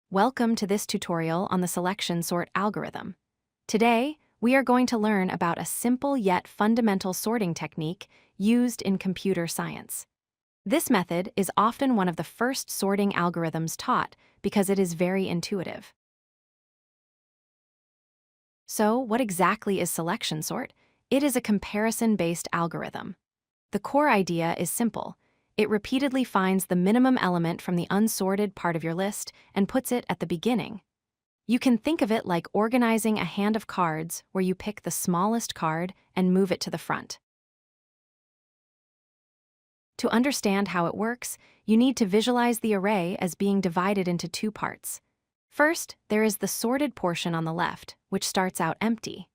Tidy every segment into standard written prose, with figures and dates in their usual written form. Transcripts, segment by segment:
Welcome to this tutorial on the selection sort algorithm. Today, we are going to learn about a simple yet fundamental sorting technique used in computer science. This method is often one of the first sorting algorithms taught because it is very intuitive. So, what exactly is selection sort? It is a comparison-based algorithm. The core idea is simple. It repeatedly finds the minimum element from the unsorted part of your list and puts it at the beginning. You can think of it like organizing a hand of cards where you pick the smallest card and move it to the front. To understand how it works, you need to visualize the array as being divided into two parts. First, there is the sorted portion on the left, which starts out empty.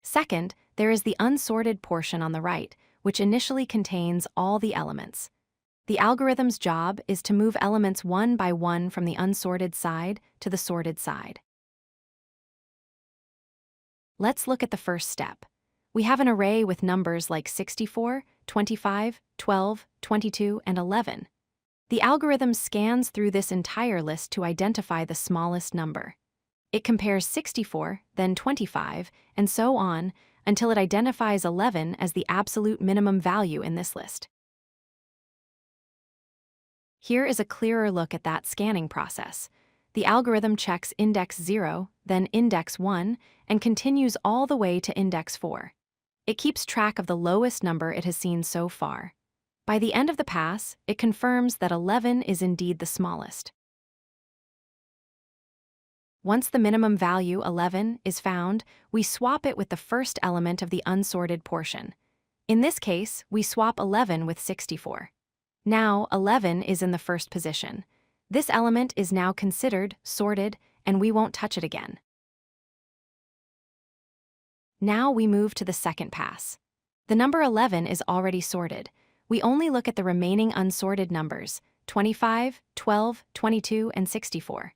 Second, there is the unsorted portion on the right, which initially contains all the elements. The algorithm's job is to move elements one by one from the unsorted side to the sorted side. Let's look at the first step. We have an array with numbers like 64, 25, 12, 22, and 11. The algorithm scans through this entire list to identify the smallest number. It compares 64, then 25, and so on until it identifies 11 as the absolute minimum value in this list. Here is a clearer look at that scanning process. The algorithm checks index 0, then index 1, and continues all the way to index 4. It keeps track of the lowest number it has seen so far. By the end of the pass, it confirms that 11 is indeed the smallest. Once the minimum value 11 is found, we swap it with the first element of the unsorted portion. In this case, we swap 11 with 64. Now, 11 is in the first position. This element is now considered sorted, and we won't touch it again. Now we move to the second pass. The number 11 is already sorted. We only look at the remaining unsorted numbers, 25, 12, 22, and 64.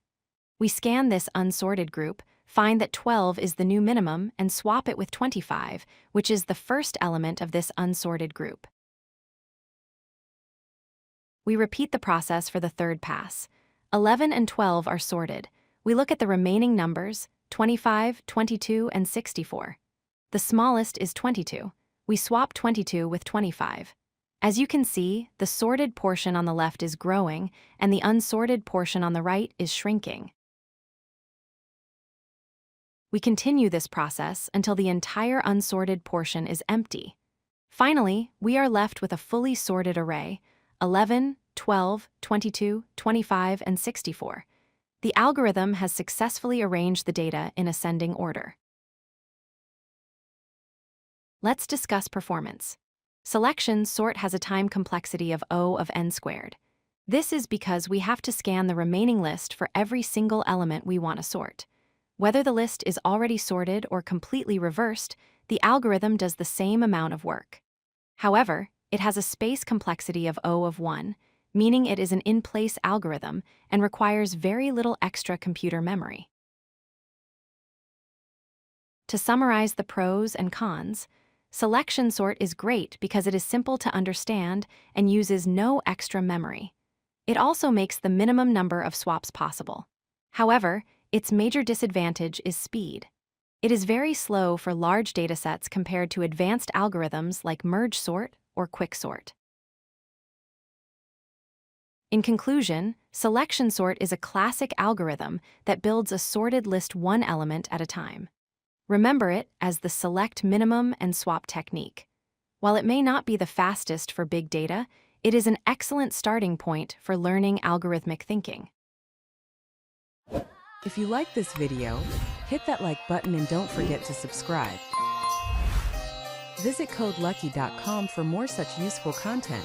We scan this unsorted group, find that 12 is the new minimum, and swap it with 25, which is the first element of this unsorted group. We repeat the process for the third pass. 11 and 12 are sorted. We look at the remaining numbers, 25, 22, and 64. The smallest is 22. We swap 22 with 25. As you can see, the sorted portion on the left is growing, and the unsorted portion on the right is shrinking. We continue this process until the entire unsorted portion is empty. Finally, we are left with a fully sorted array, 11, 12, 22, 25, and 64. The algorithm has successfully arranged the data in ascending order. Let's discuss performance. Selection sort has a time complexity of O of n squared. This is because we have to scan the remaining list for every single element we want to sort. Whether the list is already sorted or completely reversed, the algorithm does the same amount of work. However, it has a space complexity of O of 1, meaning it is an in-place algorithm and requires very little extra computer memory. To summarize the pros and cons, selection sort is great because it is simple to understand and uses no extra memory. It also makes the minimum number of swaps possible. However, its major disadvantage is speed. It is very slow for large datasets compared to advanced algorithms like merge sort or quick sort. In conclusion, selection sort is a classic algorithm that builds a sorted list one element at a time. Remember it as the select minimum and swap technique. While it may not be the fastest for big data, it is an excellent starting point for learning algorithmic thinking. If you like this video, hit that like button and don't forget to subscribe. Visit codelucky.com for more such useful content.